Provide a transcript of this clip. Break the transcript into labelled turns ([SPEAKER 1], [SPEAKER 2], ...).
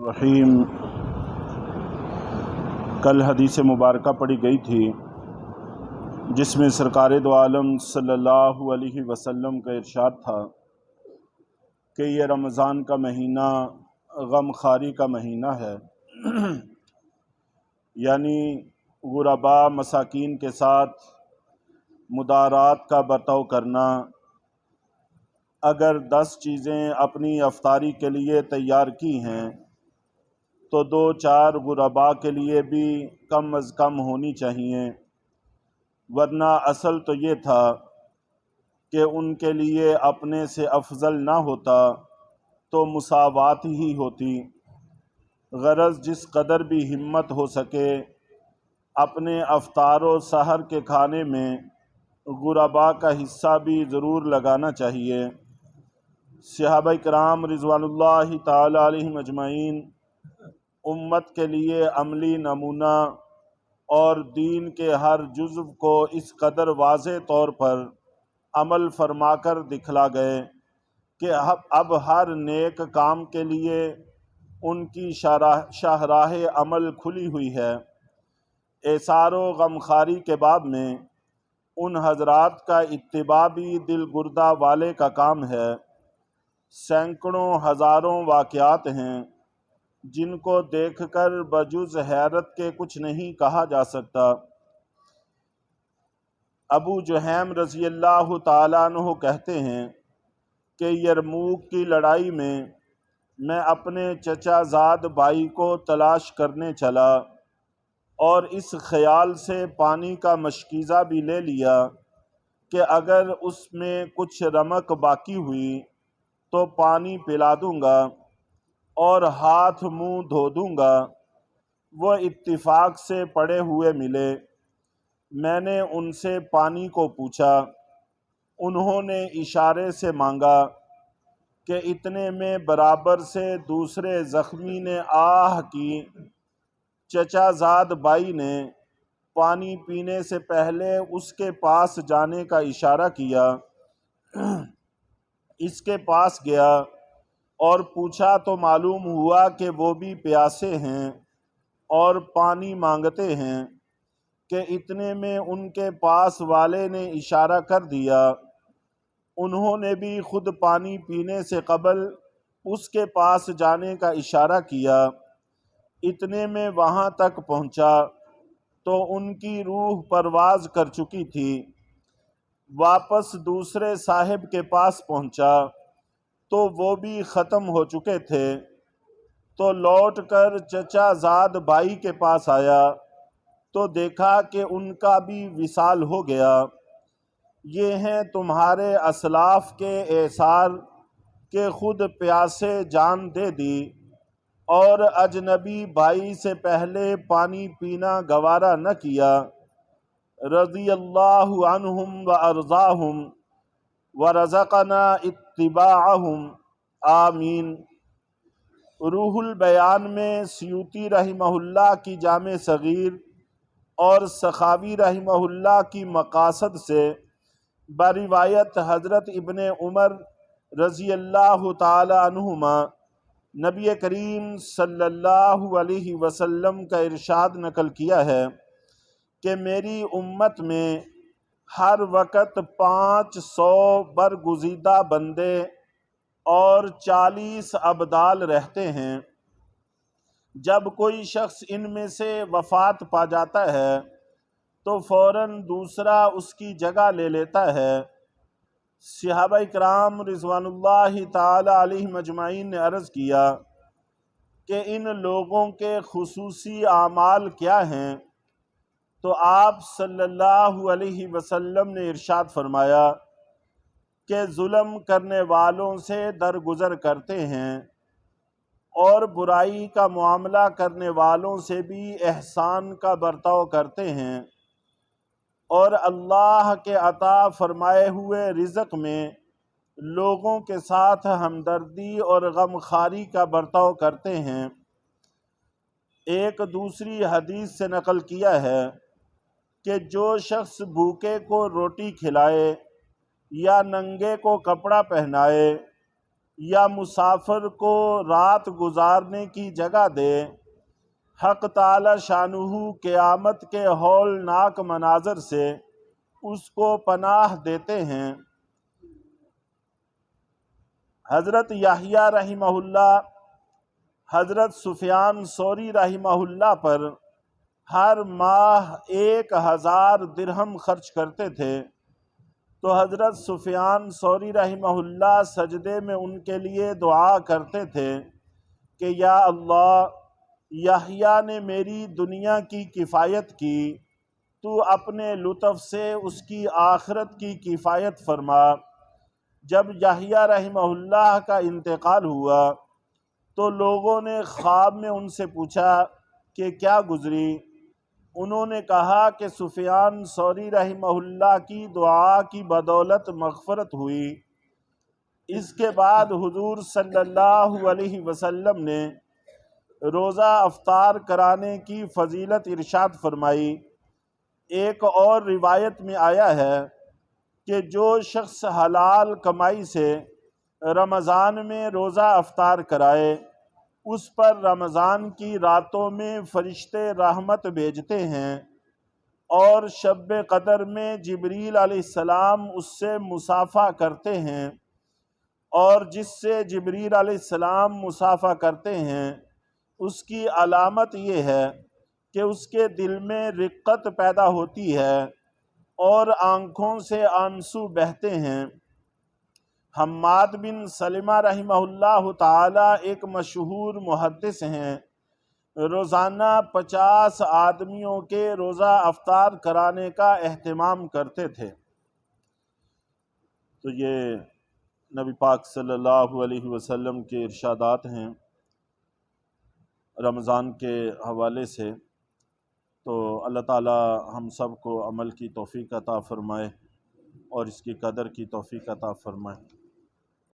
[SPEAKER 1] رحیم کل حدیث مبارکہ پڑھی گئی تھی جس میں سرکار دو عالم صلی اللہ علیہ وسلم کا ارشاد تھا کہ یہ رمضان کا مہینہ غم خواری کا مہینہ ہے، یعنی غربا مساکین کے ساتھ مدارات کا برتاؤ کرنا۔ اگر 10 چیزیں اپنی افطاری کے لیے تیار کی ہیں تو 2-4 غربا کے لیے بھی کم از کم ہونی چاہیے، ورنہ اصل تو یہ تھا کہ ان کے لیے اپنے سے افضل نہ ہوتا تو مساوات ہی ہوتی۔ غرض جس قدر بھی ہمت ہو سکے اپنے افطار و سحر کے کھانے میں غربا کا حصہ بھی ضرور لگانا چاہیے۔ صحابہ کرام رضوان اللہ تعالی علیہم اجمعین امت کے لیے عملی نمونہ اور دین کے ہر جزو کو اس قدر واضح طور پر عمل فرما کر دکھلا گئے کہ اب ہر نیک کام کے لیے ان کی شاہراہ عمل کھلی ہوئی ہے۔ ایثار و غمخواری کے باب میں ان حضرات کا اتباع بھی دل گردہ والے کا کام ہے۔ سینکڑوں ہزاروں واقعات ہیں جن کو دیکھ کر بجز حیرت کے کچھ نہیں کہا جا سکتا۔ ابو جہیم رضی اللہ تعالیٰ عنہ کہتے ہیں کہ یرموک کی لڑائی میں اپنے چچا زاد بھائی کو تلاش کرنے چلا اور اس خیال سے پانی کا مشکیزہ بھی لے لیا کہ اگر اس میں کچھ رمق باقی ہوئی تو پانی پلا دوں گا اور ہاتھ منہ دھو دوں گا۔ وہ اتفاق سے پڑے ہوئے ملے، میں نے ان سے پانی کو پوچھا، انہوں نے اشارے سے مانگا کہ اتنے میں برابر سے دوسرے زخمی نے آہ کی۔ چچا زاد بھائی نے پانی پینے سے پہلے اس کے پاس جانے کا اشارہ کیا۔ اس کے پاس گیا اور پوچھا تو معلوم ہوا کہ وہ بھی پیاسے ہیں اور پانی مانگتے ہیں کہ اتنے میں ان کے پاس والے نے اشارہ کر دیا۔ انہوں نے بھی خود پانی پینے سے قبل اس کے پاس جانے کا اشارہ کیا۔ اتنے میں وہاں تک پہنچا تو ان کی روح پرواز کر چکی تھی۔ واپس دوسرے صاحب کے پاس پہنچا تو وہ بھی ختم ہو چکے تھے، تو لوٹ کر چچا زاد بھائی کے پاس آیا تو دیکھا کہ ان کا بھی وصال ہو گیا۔ یہ ہیں تمہارے اسلاف کے ایثار کہ خود پیاسے جان دے دی اور اجنبی بھائی سے پہلے پانی پینا گوارا نہ کیا۔ رضی اللہ عنہم وارضاہم ورزقنا اتباعہم آمین۔ روح البیان میں سیوطی رحمہ اللہ کی جامع صغیر اور سخاوی رحمہ اللہ کی مقاصد سے بروایت حضرت ابن عمر رضی اللہ تعالی عنہما نبی کریم صلی اللہ علیہ وسلم کا ارشاد نقل کیا ہے کہ میری امت میں ہر وقت 500 برگزیدہ بندے اور 40 ابدال رہتے ہیں۔ جب کوئی شخص ان میں سے وفات پا جاتا ہے تو فوراً دوسرا اس کی جگہ لے لیتا ہے۔ صحابہ کرام رضوان اللہ تعالی علیہم اجمعین نے عرض کیا کہ ان لوگوں کے خصوصی اعمال کیا ہیں؟ تو آپ صلی اللہ علیہ وسلم نے ارشاد فرمایا کہ ظلم کرنے والوں سے درگزر کرتے ہیں اور برائی کا معاملہ کرنے والوں سے بھی احسان کا برتاؤ کرتے ہیں اور اللہ کے عطا فرمائے ہوئے رزق میں لوگوں کے ساتھ ہمدردی اور غمخواری کا برتاؤ کرتے ہیں۔ ایک دوسری حدیث سے نقل کیا ہے کہ جو شخص بھوکے کو روٹی کھلائے یا ننگے کو کپڑا پہنائے یا مسافر کو رات گزارنے کی جگہ دے، حق تعالی شانہ قیامت کے ہولناک مناظر سے اس کو پناہ دیتے ہیں۔ حضرت یحییٰ رحمہ اللہ حضرت سفیان ثوری رحمہ اللہ پر ہر ماہ 1000 درہم خرچ کرتے تھے، تو حضرت سفیان ثوری رحمہ اللہ سجدے میں ان کے لیے دعا کرتے تھے کہ یا اللہ، یحییٰ نے میری دنیا کی کفایت کی، تو اپنے لطف سے اس کی آخرت کی کفایت فرما۔ جب یحییٰ رحمہ اللہ کا انتقال ہوا تو لوگوں نے خواب میں ان سے پوچھا کہ کیا گزری؟ انہوں نے کہا کہ سفیان ثوری رحمہ اللہ کی دعا کی بدولت مغفرت ہوئی۔ اس کے بعد حضور صلی اللہ علیہ وسلم نے روزہ افطار کرانے کی فضیلت ارشاد فرمائی۔ ایک اور روایت میں آیا ہے کہ جو شخص حلال کمائی سے رمضان میں روزہ افطار کرائے، اس پر رمضان کی راتوں میں فرشتے رحمت بھیجتے ہیں، اور شب قدر میں جبریل علیہ السلام اس سے مصافحہ کرتے ہیں، اور جس سے جبریل علیہ السلام مصافحہ کرتے ہیں اس کی علامت یہ ہے کہ اس کے دل میں رقت پیدا ہوتی ہے اور آنکھوں سے آنسو بہتے ہیں۔ حماد بن سلمہ رحمہ اللہ تعالی ایک مشہور محدث ہیں، روزانہ 50 آدمیوں کے روزہ افطار کرانے کا اہتمام کرتے تھے۔ تو یہ نبی پاک صلی اللہ علیہ وسلم کے ارشادات ہیں رمضان کے حوالے سے۔ تو اللہ تعالی ہم سب کو عمل کی توفیق عطا فرمائے اور اس کی قدر کی توفیق عطا فرمائے۔